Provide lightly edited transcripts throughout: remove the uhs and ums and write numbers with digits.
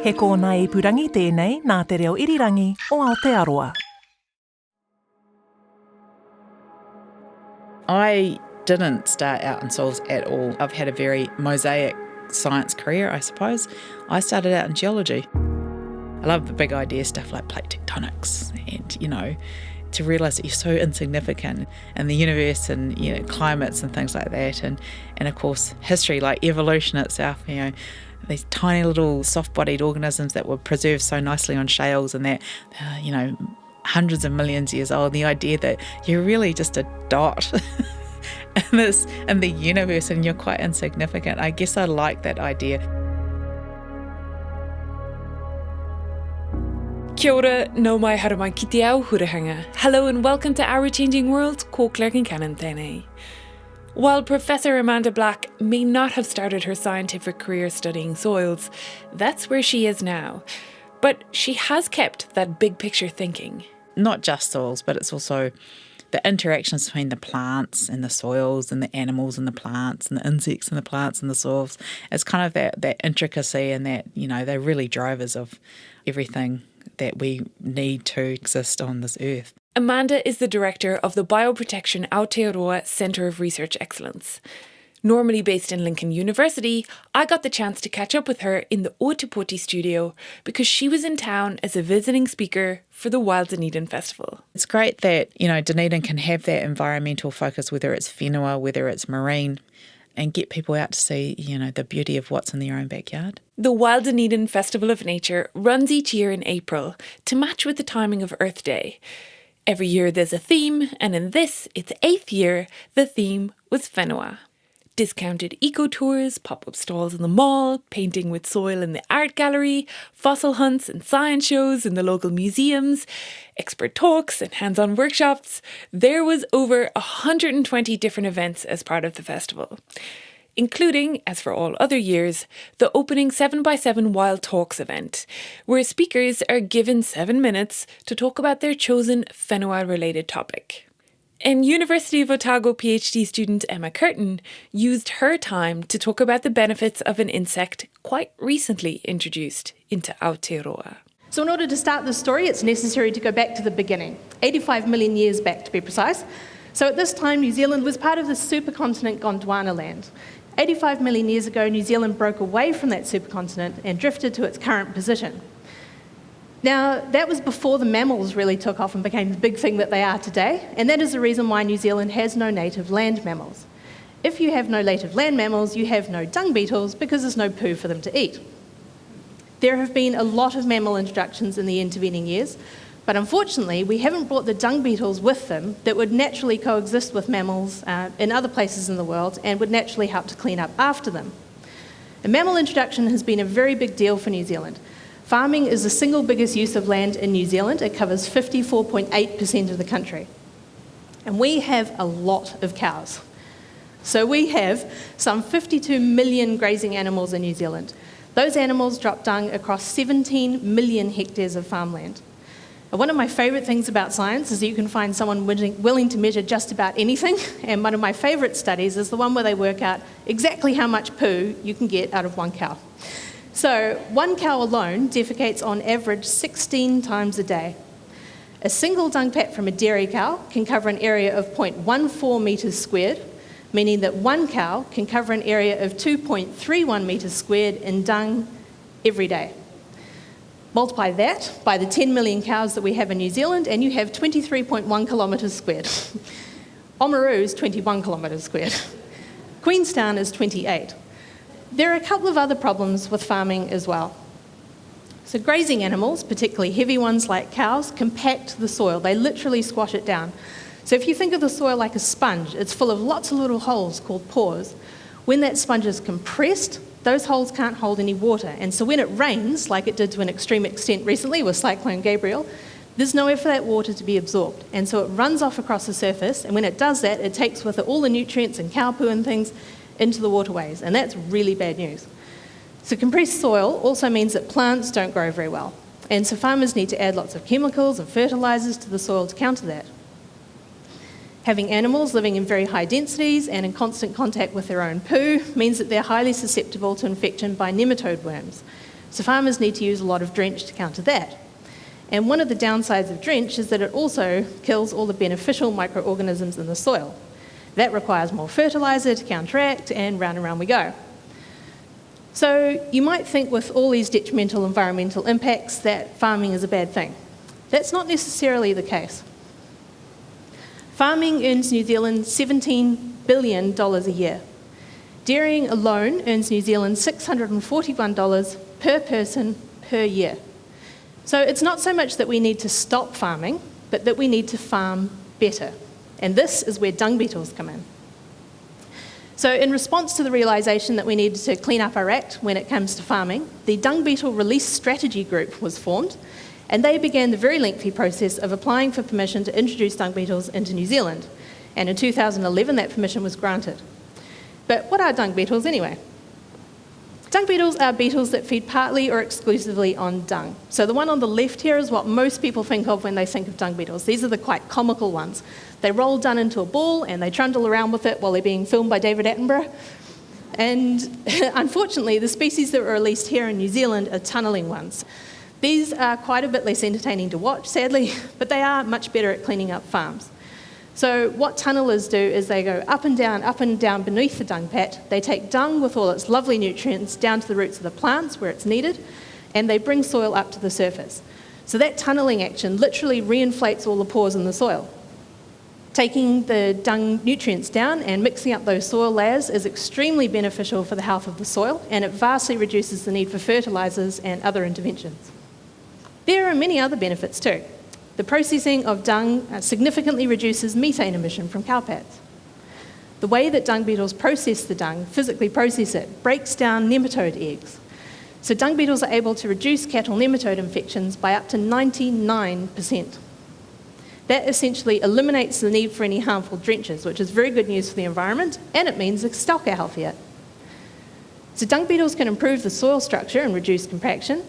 He kōna ipurangi tēnei nā te reo irirangi o Aotearoa. I didn't start out in soils at all. I've had a very mosaic science career, I suppose. I started out in geology. I love the big idea stuff like plate tectonics and, to realise that you're so insignificant in the universe and, climates and things like that. And of course, history, like evolution itself, these tiny little soft-bodied organisms that were preserved so nicely on shales and that, hundreds of millions of years old. The idea that you're really just a dot in the universe and you're quite insignificant. I guess I like that idea. Kia ora, no mai haramai ki te ao hurahanga. Hello and welcome to Our Changing World, ko Claire Kincannon tēnei. While Professor Amanda Black may not have started her scientific career studying soils, that's where she is now. But she has kept that big picture thinking. Not just soils, but it's also the interactions between the plants and the soils and the animals and the plants and the insects and the plants and the soils. It's kind of that intricacy and that, they're really drivers of everything that we need to exist on this earth. Amanda is the director of the Bioprotection Aotearoa Centre of Research Excellence. Normally based in Lincoln University, I got the chance to catch up with her in the Ōtepoti studio because she was in town as a visiting speaker for the Wild Dunedin Festival. It's great that, Dunedin can have that environmental focus, whether it's whenua, whether it's marine, and get people out to see, the beauty of what's in their own backyard. The Wild Dunedin Festival of Nature runs each year in April to match with the timing of Earth Day. Every year there's a theme, and in this, its 8th year, the theme was whenua. Discounted eco-tours, pop-up stalls in the mall, painting with soil in the art gallery, fossil hunts and science shows in the local museums, expert talks and hands-on workshops. There was over 120 different events as part of the festival, including, as for all other years, the opening 7x7 Wild Talks event, where speakers are given 7 minutes to talk about their chosen whenua-related topic. And University of Otago PhD student Emma Curtin used her time to talk about the benefits of an insect quite recently introduced into Aotearoa. So in order to start this story, it's necessary to go back to the beginning, 85 million years back to be precise. So at this time, New Zealand was part of the supercontinent Gondwana land. 85 million years ago, New Zealand broke away from that supercontinent and drifted to its current position. Now, that was before the mammals really took off and became the big thing that they are today, and that is the reason why New Zealand has no native land mammals. If you have no native land mammals, you have no dung beetles because there's no poo for them to eat. There have been a lot of mammal introductions in the intervening years, but unfortunately, we haven't brought the dung beetles with them that would naturally coexist with mammals in other places in the world and would naturally help to clean up after them. The mammal introduction has been a very big deal for New Zealand. Farming is the single biggest use of land in New Zealand. It covers 54.8% of the country. And we have a lot of cows. So we have some 52 million grazing animals in New Zealand. Those animals drop dung across 17 million hectares of farmland. And one of my favourite things about science is that you can find someone willing to measure just about anything. And one of my favourite studies is the one where they work out exactly how much poo you can get out of one cow. So one cow alone defecates on average 16 times a day. A single dung pat from a dairy cow can cover an area of 0.14 metres squared, meaning that one cow can cover an area of 2.31 metres squared in dung every day. Multiply that by the 10 million cows that we have in New Zealand and you have 23.1 kilometres squared. Oamaru is 21 kilometres squared. Queenstown is 28. There are a couple of other problems with farming as well. So grazing animals, particularly heavy ones like cows, compact the soil. They literally squash it down. So if you think of the soil like a sponge, it's full of lots of little holes called pores. When that sponge is compressed, those holes can't hold any water. And so when it rains, like it did to an extreme extent recently with Cyclone Gabriel, there's nowhere for that water to be absorbed. And so it runs off across the surface, and when it does that, it takes with it all the nutrients and cow poo and things into the waterways, and that's really bad news. So compressed soil also means that plants don't grow very well, and so farmers need to add lots of chemicals and fertilisers to the soil to counter that. Having animals living in very high densities and in constant contact with their own poo means that they're highly susceptible to infection by nematode worms. So farmers need to use a lot of drench to counter that. And one of the downsides of drench is that it also kills all the beneficial microorganisms in the soil. That requires more fertiliser to counteract, and round we go. So you might think with all these detrimental environmental impacts that farming is a bad thing. That's not necessarily the case. Farming earns New Zealand $17 billion a year. Dairying alone earns New Zealand $641 per person per year. So it's not so much that we need to stop farming, but that we need to farm better. And this is where dung beetles come in. So in response to the realisation that we needed to clean up our act when it comes to farming, the Dung Beetle Release Strategy Group was formed, and they began the very lengthy process of applying for permission to introduce dung beetles into New Zealand. And in 2011, that permission was granted. But what are dung beetles anyway? Dung beetles are beetles that feed partly or exclusively on dung. So the one on the left here is what most people think of when they think of dung beetles. These are the quite comical ones. They roll dung into a ball and they trundle around with it while they're being filmed by David Attenborough. And unfortunately, the species that were released here in New Zealand are tunnelling ones. These are quite a bit less entertaining to watch, sadly, but they are much better at cleaning up farms. So what tunnellers do is they go up and down beneath the dung pat. They take dung with all its lovely nutrients down to the roots of the plants where it's needed, and they bring soil up to the surface. So that tunnelling action literally reinflates all the pores in the soil. Taking the dung nutrients down and mixing up those soil layers is extremely beneficial for the health of the soil, and it vastly reduces the need for fertilisers and other interventions. There are many other benefits too. The processing of dung significantly reduces methane emission from cow pats. The way that dung beetles process the dung, physically process it, breaks down nematode eggs. So dung beetles are able to reduce cattle nematode infections by up to 99%. That essentially eliminates the need for any harmful drenches, which is very good news for the environment, and it means the stock are healthier. So dung beetles can improve the soil structure and reduce compaction.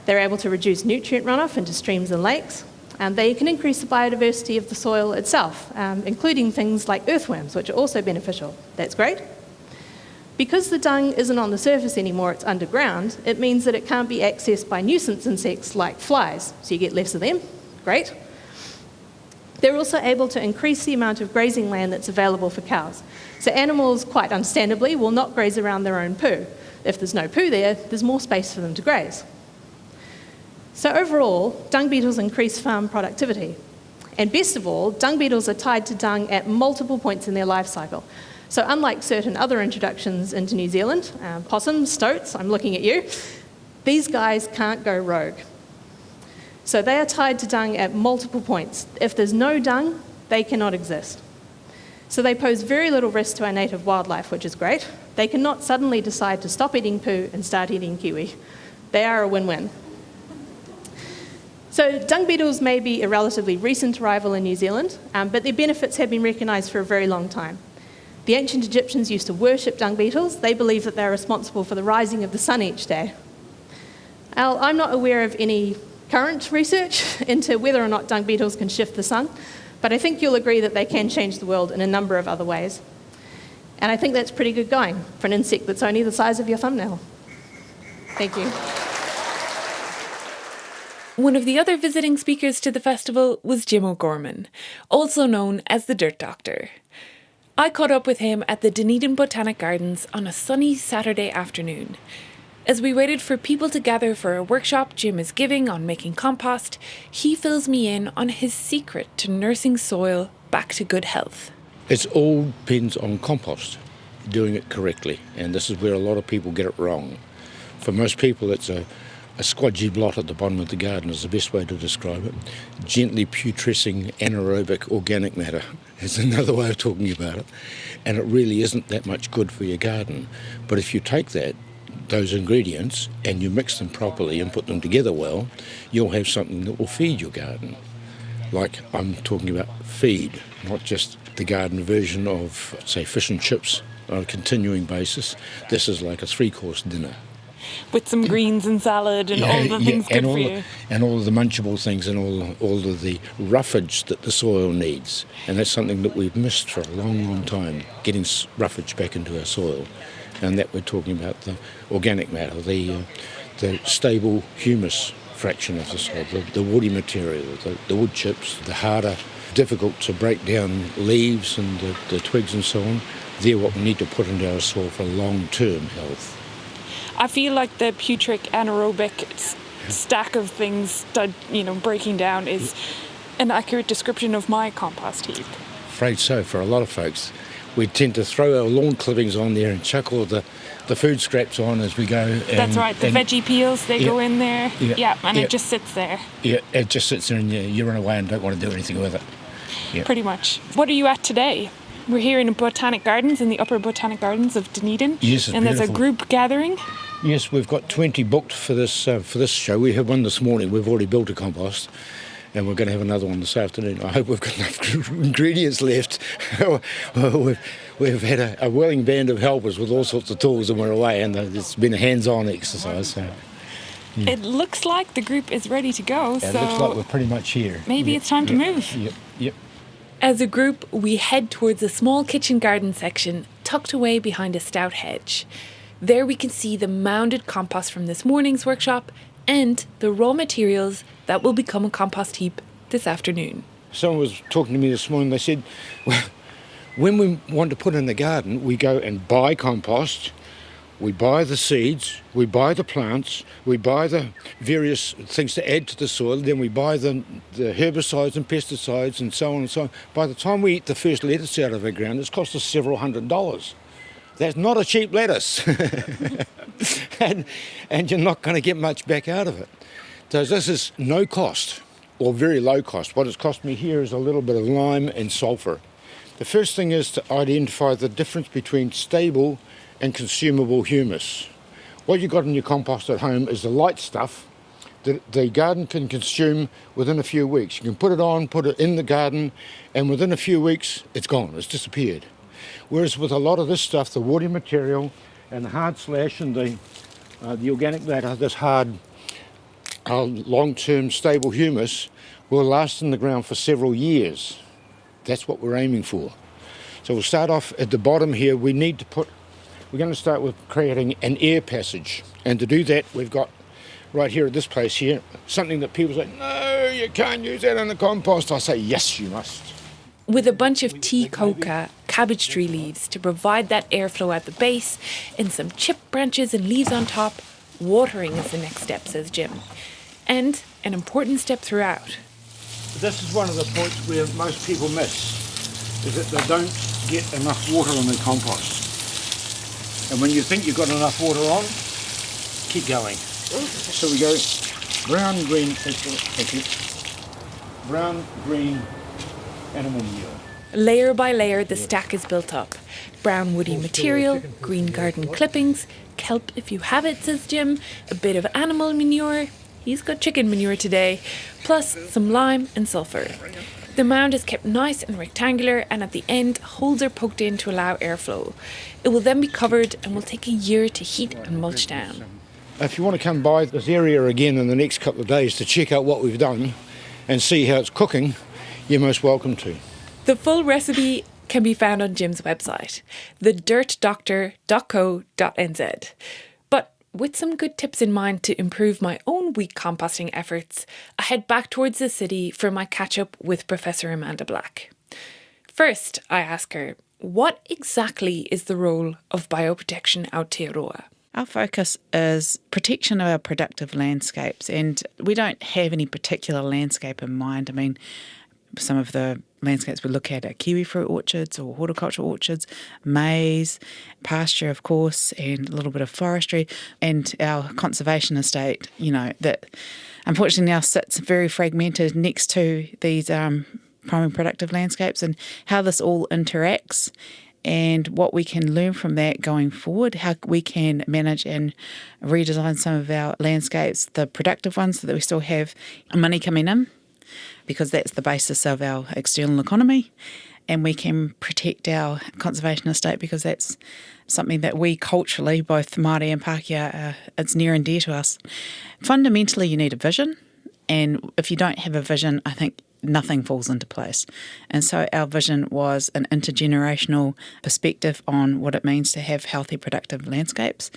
They're able to reduce nutrient runoff into streams and lakes. They can increase the biodiversity of the soil itself, including things like earthworms, which are also beneficial. That's great. Because the dung isn't on the surface anymore, it's underground, it means that it can't be accessed by nuisance insects like flies, so you get less of them. Great. They're also able to increase the amount of grazing land that's available for cows. So animals, quite understandably, will not graze around their own poo. If there's no poo there, there's more space for them to graze. So overall, dung beetles increase farm productivity. And best of all, dung beetles are tied to dung at multiple points in their life cycle. So unlike certain other introductions into New Zealand, possums, stoats, I'm looking at you, these guys can't go rogue. So they are tied to dung at multiple points. If there's no dung, they cannot exist. So they pose very little risk to our native wildlife, which is great. They cannot suddenly decide to stop eating poo and start eating kiwi. They are a win-win. So dung beetles may be a relatively recent arrival in New Zealand, but their benefits have been recognised for a very long time. The ancient Egyptians used to worship dung beetles. They believe that they're responsible for the rising of the sun each day. I'm not aware of any current research into whether or not dung beetles can shift the sun, but I think you'll agree that they can change the world in a number of other ways. And I think that's pretty good going for an insect that's only the size of your thumbnail. Thank you. One of the other visiting speakers to the festival was Jim O'Gorman, also known as the Dirt Doctor. I caught up with him at the Dunedin Botanic Gardens on a sunny Saturday afternoon. As we waited for people to gather for a workshop Jim is giving on making compost, he fills me in on his secret to nursing soil back to good health. It all depends on compost, doing it correctly, and this is where a lot of people get it wrong. For most people, it's a squodgy blot at the bottom of the garden is the best way to describe it. Gently putrescing anaerobic organic matter is another way of talking about it. And it really isn't that much good for your garden. But if you take those ingredients, and you mix them properly and put them together well, you'll have something that will feed your garden. Like I'm talking about feed, not just the garden version of, say, fish and chips on a continuing basis. This is like a 3-course dinner. With some greens and salad and all the things good for you. And all of the munchable things and all of the roughage that the soil needs. And that's something that we've missed for a long, long time, getting roughage back into our soil. And that we're talking about the organic matter, the the stable humus fraction of the soil, the woody material, the wood chips, the harder, difficult to break down leaves and the twigs and so on. They're what we need to put into our soil for long-term health. I feel like the putric anaerobic stack of things that, breaking down is an accurate description of my compost heap. Afraid so. For a lot of folks, we tend to throw our lawn clippings on there and chuck all the food scraps on as we go. That's right, the veggie peels, they go in there. It just sits there. Yeah, it just sits there and you run away and don't want to do anything with it. Yeah. Pretty much. What are you at today? We're here in Botanic Gardens, in the upper Botanic Gardens of Dunedin. Yes, it's and there's beautiful. a group gathering. Yes, we've got 20 booked for this show. We have one this morning. We've already built a compost, and we're going to have another one this afternoon. I hope we've got enough ingredients left. We've had a willing band of helpers with all sorts of tools, and we're away, and it's been a hands-on exercise. So. It looks like the group is ready to go. It looks like we're pretty much here. Maybe it's time to move. Yep. As a group, we head towards a small kitchen garden section tucked away behind a stout hedge. There we can see the mounded compost from this morning's workshop and the raw materials that will become a compost heap this afternoon. Someone was talking to me this morning. They said, well, when we want to put in the garden, we go and buy compost, we buy the seeds, we buy the plants, we buy the various things to add to the soil, then we buy the herbicides and pesticides and so on and so on. By the time we eat the first lettuce out of our ground, it's cost us several $100s. That's not a cheap lettuce. and you're not going to get much back out of it. So this is no cost, or very low cost. What it's cost me here is a little bit of lime and sulphur. The first thing is to identify the difference between stable and consumable humus. What you've got in your compost at home is the light stuff that the garden can consume within a few weeks. You can put it on, put it in the garden, and within a few weeks, it's gone, it's disappeared. Whereas with a lot of this stuff, the woody material and the hard slash and the organic matter, this hard, long-term stable humus will last in the ground for several years. That's what we're aiming for. So we'll start off at the bottom here. We're going to start with creating an air passage. And to do that, we've got right here at this place here, something that people say, no, you can't use that in the compost. I say, yes, you must. With a bunch of tea coca, cabbage tree leaves to provide that airflow at the base, and some chipped branches and leaves on top, watering is the next step, says Jim. And an important step throughout. This is one of the points where most people miss, is that they don't get enough water on their compost. And when you think you've got enough water on, keep going. So we go brown, green, brown, green, animal manure. Layer by layer, the stack is built up. Brown woody material, green garden clippings, kelp if you have it, says Jim, a bit of animal manure. He's got chicken manure today, plus some lime and sulphur. The mound is kept nice and rectangular, and at the end, holes are poked in to allow airflow. It will then be covered and will take a year to heat and mulch down. If you want to come by this area again in the next couple of days to check out what we've done and see how it's cooking, you're most welcome to. The full recipe can be found on Jim's website, thedirtdoctor.co.nz. But with some good tips in mind to improve my own week composting efforts, I head back towards the city for my catch-up with Professor Amanda Black. First, I ask her, what exactly is the role of bioprotection Aotearoa? Our focus is protection of our productive landscapes, and we don't have any particular landscape in mind. I mean, some of the landscapes we look at are kiwi fruit orchards or horticultural orchards, maize, pasture, of course, and a little bit of forestry, and our conservation estate, that unfortunately now sits very fragmented next to these primary productive landscapes, and how this all interacts and what we can learn from that going forward, how we can manage and redesign some of our landscapes, the productive ones, so that we still have money coming in, because that's the basis of our external economy, and we can protect our conservation estate because that's something that we culturally, both Māori and Pākehā, it's near and dear to us. Fundamentally, you need a vision, and if you don't have a vision, I think nothing falls into place. And so our vision was an intergenerational perspective on what it means to have healthy, productive landscapes.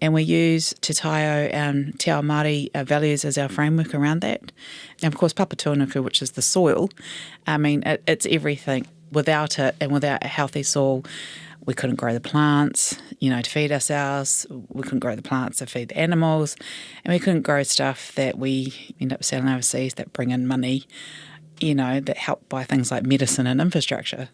And we use Te Taio and Te Ao Māori values as our framework around that. And of course, Papatūānuku, which is the soil, I mean, it's everything. Without it and without a healthy soil, we couldn't grow the plants, to feed ourselves. We couldn't grow the plants to feed the animals. And we couldn't grow stuff that we end up selling overseas that bring in money, that help buy things like medicine and infrastructure.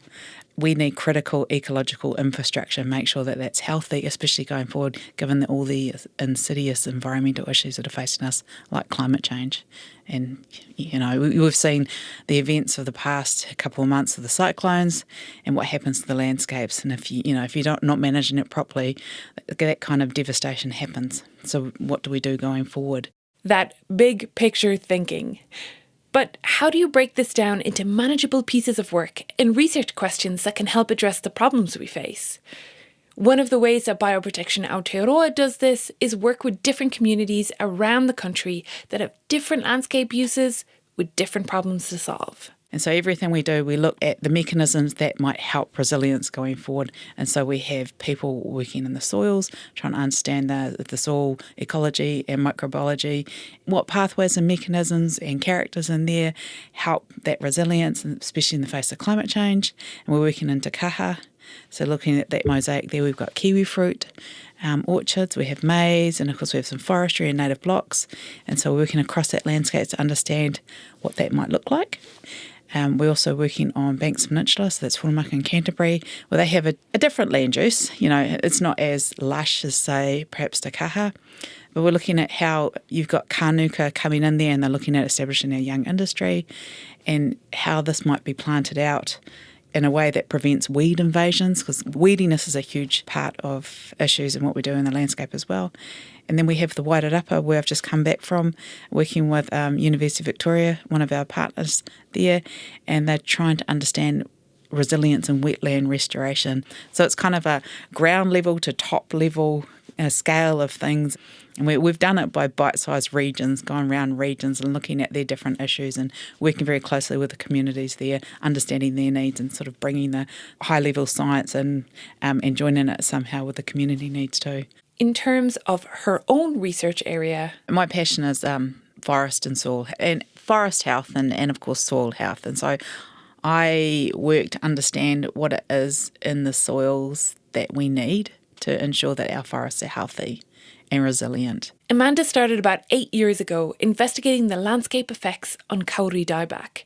We need critical ecological infrastructure, make sure that that's healthy, especially going forward, given all the insidious environmental issues that are facing us, like climate change. And, we've seen the events of the past couple of months of the cyclones and what happens to the landscapes. And if you're not managing it properly, that kind of devastation happens. So what do we do going forward? That big picture thinking. But how do you break this down into manageable pieces of work and research questions that can help address the problems we face? One of the ways that Bioprotection Aotearoa does this is work with different communities around the country that have different landscape uses with different problems to solve. And so everything we do, we look at the mechanisms that might help resilience going forward. And so we have people working in the soils, trying to understand the soil ecology and microbiology, what pathways and mechanisms and characters in there help that resilience, especially in the face of climate change. And we're working in Te Kaha. So looking at that mosaic there, we've got kiwi fruit, orchards, we have maize, and of course we have some forestry and native blocks. And so we're working across that landscape to understand what that might look like. We're also working on Banks Peninsula, so that's Whanamaka and Canterbury, where they have a different land use. It's not as lush as, say, perhaps Te Kaha, but we're looking at how you've got kānuka coming in there and they're looking at establishing a young industry and how this might be planted out in a way that prevents weed invasions, because weediness is a huge part of issues in what we do in the landscape as well. And then we have the Wairarapa, where I've just come back from, working with University of Victoria, one of our partners there, and they're trying to understand resilience and wetland restoration. So it's kind of a ground level to top level scale of things. And we've done it by bite-sized regions, going around regions and looking at their different issues and working very closely with the communities there, understanding their needs and sort of bringing the high-level science in and joining it somehow with the community needs too. In terms of her own research area, my passion is forest and soil, and forest health and of course soil health. And so I work to understand what it is in the soils that we need to ensure that our forests are healthy and resilient. Amanda started about 8 years ago investigating the landscape effects on kauri dieback,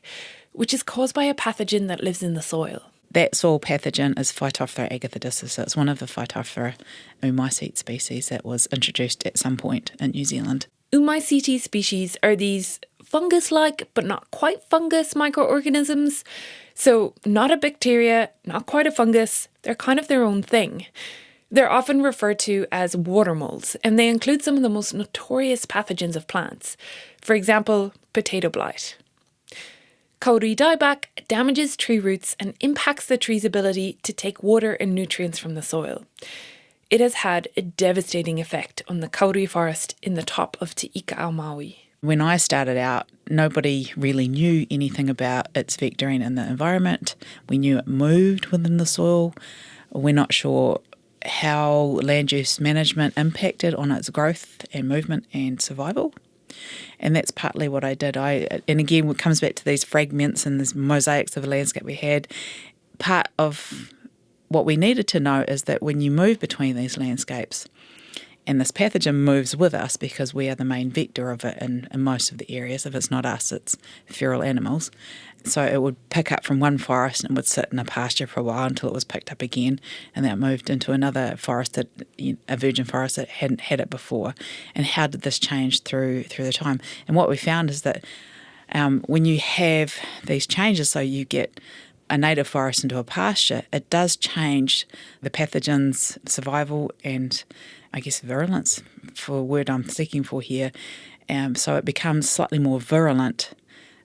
which is caused by a pathogen that lives in the soil. That soil pathogen is Phytophthora agathodiscus, so it's one of the Phytophthora oomycete species that was introduced at some point in New Zealand. Oomycete species are these fungus-like, but not quite fungus microorganisms. So not a bacteria, not quite a fungus, they're kind of their own thing. They're often referred to as water molds, and they include some of the most notorious pathogens of plants. For example, potato blight. Kauri dieback damages tree roots and impacts the tree's ability to take water and nutrients from the soil. It has had a devastating effect on the kauri forest in the top of Te Ika ao Maui. When I started out, nobody really knew anything about its vectoring in the environment. We knew it moved within the soil. We're not sure how land use management impacted on its growth and movement and survival. And that's partly what I did. And again, it comes back to these fragments and these mosaics of the landscape we had. Part of what we needed to know is that when you move between these landscapes, and this pathogen moves with us because we are the main vector of it in most of the areas. If it's not us, it's feral animals. So it would pick up from one forest and would sit in a pasture for a while until it was picked up again, and then it moved into another forest, a virgin forest that hadn't had it before. And how did this change through the time? And what we found is that when you have these changes, so you get a native forest into a pasture, it does change the pathogen's survival and, I guess, virulence, for a word I'm seeking for here. So it becomes slightly more virulent,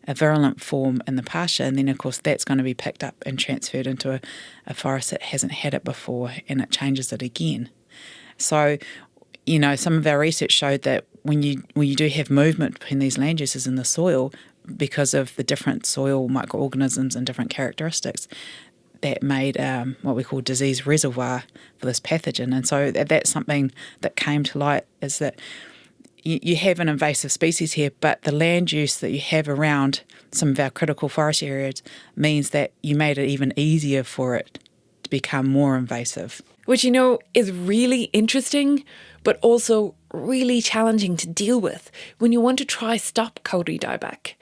a virulent form in the pasture, and then, of course, that's going to be picked up and transferred into a forest that hasn't had it before, and it changes it again. So, some of our research showed that when you do have movement between these land uses in the soil, because of the different soil microorganisms and different characteristics that made what we call disease reservoir for this pathogen. And so that's something that came to light, is that you have an invasive species here, but the land use that you have around some of our critical forest areas means that you made it even easier for it to become more invasive. Which, is really interesting, but also really challenging to deal with when you want to try stop kauri dieback.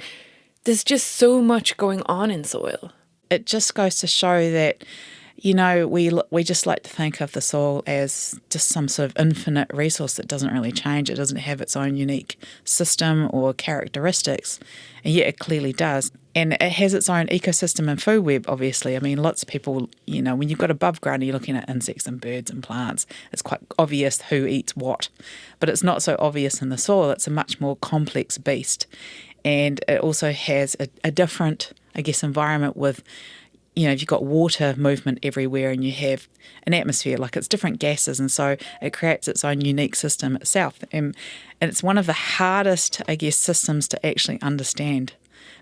There's just so much going on in soil. It just goes to show that, we just like to think of the soil as just some sort of infinite resource that doesn't really change. It doesn't have its own unique system or characteristics, and yet it clearly does. And it has its own ecosystem and food web, obviously. I mean, lots of people, when you've got above ground, you're looking at insects and birds and plants. It's quite obvious who eats what, but it's not so obvious in the soil. It's a much more complex beast. And it also has a different, environment with, you've got water movement everywhere and you have an atmosphere, like it's different gases. And so it creates its own unique system itself. And it's one of the hardest, systems to actually understand,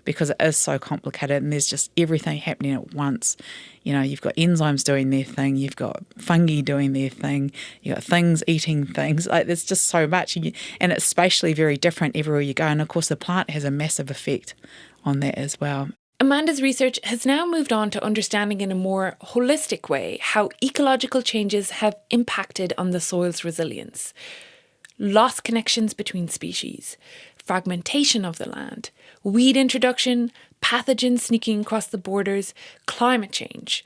because it is so complicated and there's just everything happening at once. You've got enzymes doing their thing, you've got fungi doing their thing, you've got things eating things. Like, there's just so much. And it's spatially very different everywhere you go. And of course, the plant has a massive effect on that as well. Amanda's research has now moved on to understanding in a more holistic way how ecological changes have impacted on the soil's resilience. Lost connections between species, fragmentation of the land, weed introduction, pathogens sneaking across the borders, climate change.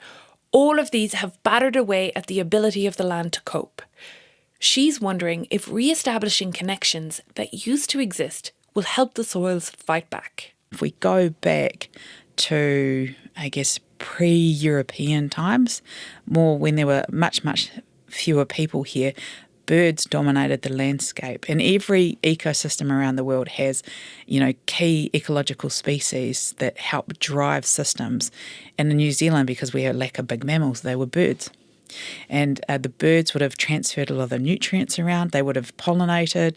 All of these have battered away at the ability of the land to cope. She's wondering if re-establishing connections that used to exist will help the soils fight back. If we go back to, pre-European times, more when there were much, much fewer people here, birds dominated the landscape, and every ecosystem around the world has, key ecological species that help drive systems. And in New Zealand, because we lack of big mammals, they were birds. And the birds would have transferred a lot of the nutrients around. They would have pollinated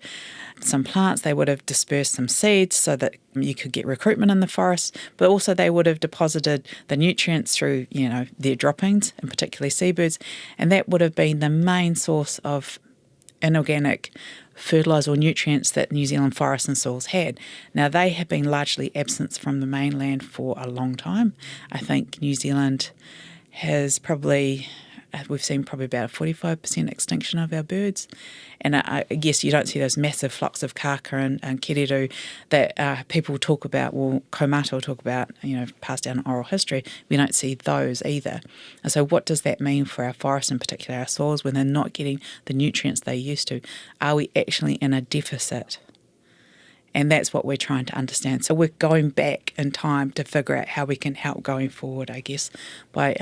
some plants. They would have dispersed some seeds so that you could get recruitment in the forest. But also they would have deposited the nutrients through, their droppings, and particularly seabirds. And that would have been the main source of inorganic fertiliser or nutrients that New Zealand forests and soils had. Now, they have been largely absent from the mainland for a long time. I think New Zealand has we've seen probably about a 45% extinction of our birds. And I guess you don't see those massive flocks of kaka and kereru that people talk about, kaumata will talk about, passed down in oral history. We don't see those either. And so what does that mean for our forests, in particular our soils, when they're not getting the nutrients they used to? Are we actually in a deficit? And that's what we're trying to understand. So we're going back in time to figure out how we can help going forward, by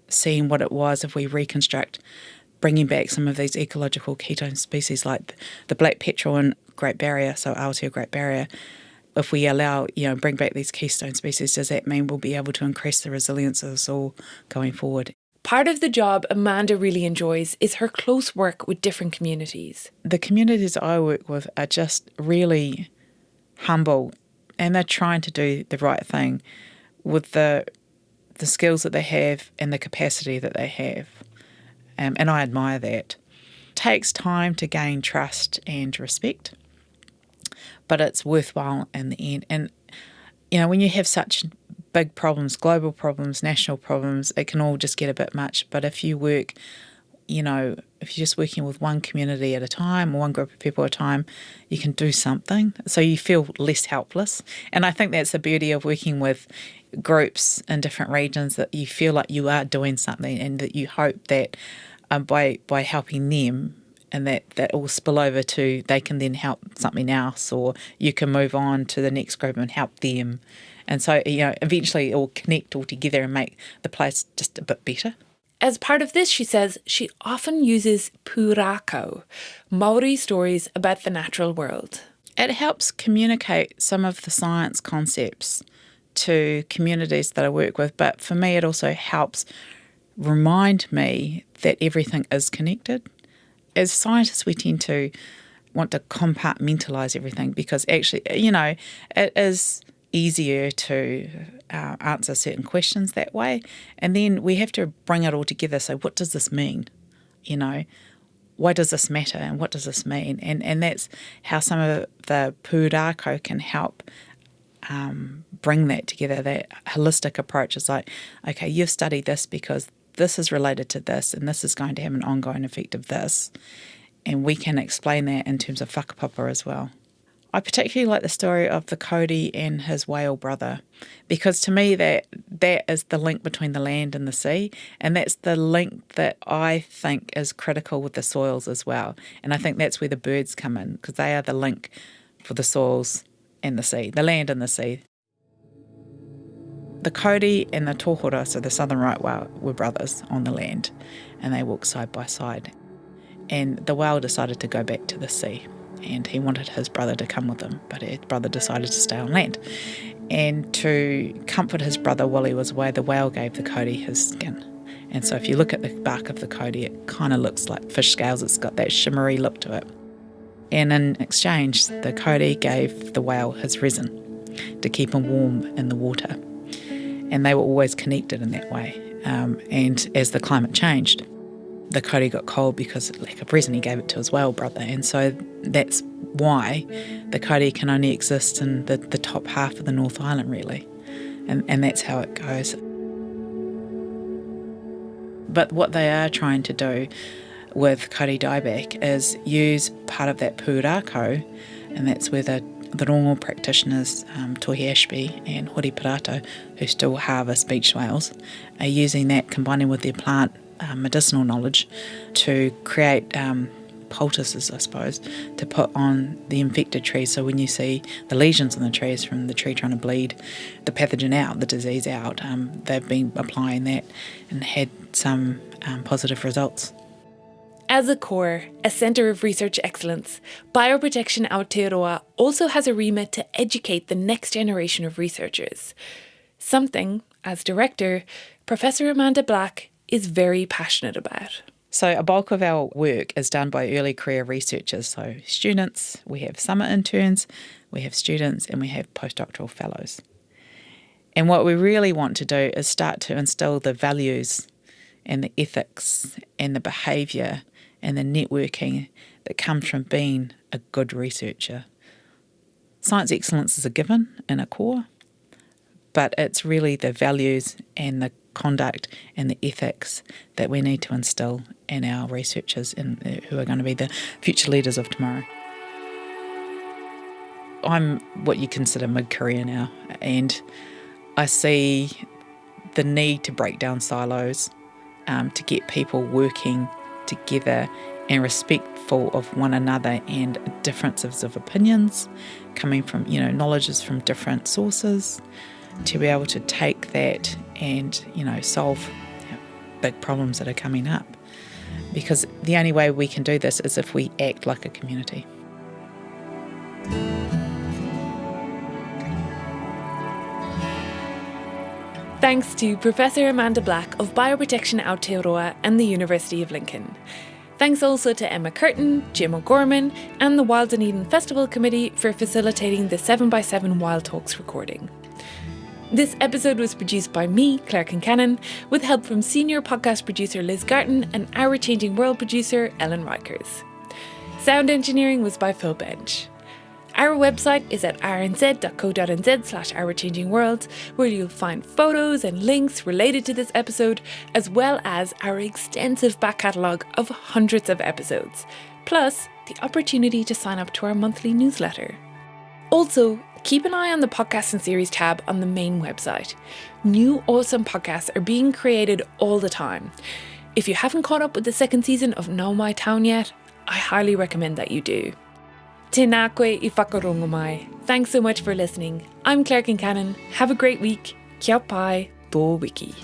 seeing what it was if we reconstruct, bringing back some of these ecological ketone species like the black petrel and Great Barrier, so Aotea Great Barrier. If we allow, bring back these keystone species, does that mean we'll be able to increase the resilience of the soil going forward? Part of the job Amanda really enjoys is her close work with different communities. The communities I work with are just really humble, and they're trying to do the right thing with the skills that they have and the capacity that they have. And I admire that. It takes time to gain trust and respect, but it's worthwhile in the end. And, when you have such big problems, global problems, national problems, it can all just get a bit much. But if you work, if you're just working with one community at a time or one group of people at a time, you can do something. So you feel less helpless. And I think that's the beauty of working with groups in different regions, that you feel like you are doing something, and that you hope that by helping them, and that will spill over to they can then help something else, or you can move on to the next group and help them. And so, eventually it will connect all together and make the place just a bit better. As part of this, she says she often uses pūrākau, Māori stories about the natural world. It helps communicate some of the science concepts to communities that I work with, but for me it also helps remind me that everything is connected. As scientists, we tend to want to compartmentalise everything, because actually, it is easier to answer certain questions that way. And then we have to bring it all together. So what does this mean? You know, why does this matter and what does this mean? And that's how some of the pūrākau can help bring that together. That holistic approach is like, okay, you've studied this because this is related to this and this is going to have an ongoing effect of this. And we can explain that in terms of whakapapa as well. I particularly like the story of the kauri and his whale brother, because to me that is the link between the land and the sea, and that's the link that I think is critical with the soils as well. And I think that's where the birds come in, because they are the link for the soils and the sea, the land and the sea. The kauri and the tohora, so the southern right whale, were brothers on the land, and they walked side by side. And the whale decided to go back to the sea. And he wanted his brother to come with him, but his brother decided to stay on land. And to comfort his brother while he was away, the whale gave the kauri his skin. And so if you look at the bark of the kauri, it kind of looks like fish scales. It's got that shimmery look to it. And in exchange, the kauri gave the whale his resin to keep him warm in the water. And they were always connected in that way. And as the climate changed, the kauri got cold because of lack of resin. He gave it to his whale brother. And so that's why the kauri can only exist in the top half of the North Island, really. And that's how it goes. But what they are trying to do with kauri dieback is use part of that pūrākau, and that's where the rongo practitioners, Tohi Ashby and Hori Parato, who still harvest beach whales, are using that, combining with their plant medicinal knowledge, to create poultices, I suppose, to put on the infected trees. So when you see the lesions on the trees from the tree trying to bleed the pathogen out, the disease out, they've been applying that and had some positive results. As a core, a centre of research excellence, Bioprotection Aotearoa also has a remit to educate the next generation of researchers. Something, as director, Professor Amanda Black is very passionate about. So a bulk of our work is done by early career researchers, so students, we have summer interns, we have students, and we have postdoctoral fellows. And what we really want to do is start to instill the values and the ethics and the behaviour and the networking that comes from being a good researcher. Science excellence is a given and a core, but it's really the values and the conduct and the ethics that we need to instill in our researchers and who are going to be the future leaders of tomorrow. I'm what you consider mid-career now, and I see the need to break down silos, to get people working together and respectful of one another and differences of opinions coming from, knowledges from different sources, to be able to take that and, solve big problems that are coming up. Because the only way we can do this is if we act like a community. Thanks to Professor Amanda Black of Bioprotection Aotearoa and the University of Lincoln. Thanks also to Emma Curtin, Jim O'Gorman and the Wild Dunedin Festival Committee for facilitating the 7x7 Wild Talks recording. This episode was produced by me, Claire Kincannon, with help from senior podcast producer Liz Garton and Our Changing World producer Ellen Rikers. Sound engineering was by Phil Bench. Our website is at rnz.co.nz/ourchangingworld, where you'll find photos and links related to this episode, as well as our extensive back catalogue of hundreds of episodes, plus the opportunity to sign up to our monthly newsletter. Also, keep an eye on the Podcasts and Series tab on the main website. New awesome podcasts are being created all the time. If you haven't caught up with the second season of Know My Town yet, I highly recommend that you do. Tēnā koe I whakarongo mai. Thanks so much for listening. I'm Claire Kincannon. Have a great week. Kia pai, tō wiki.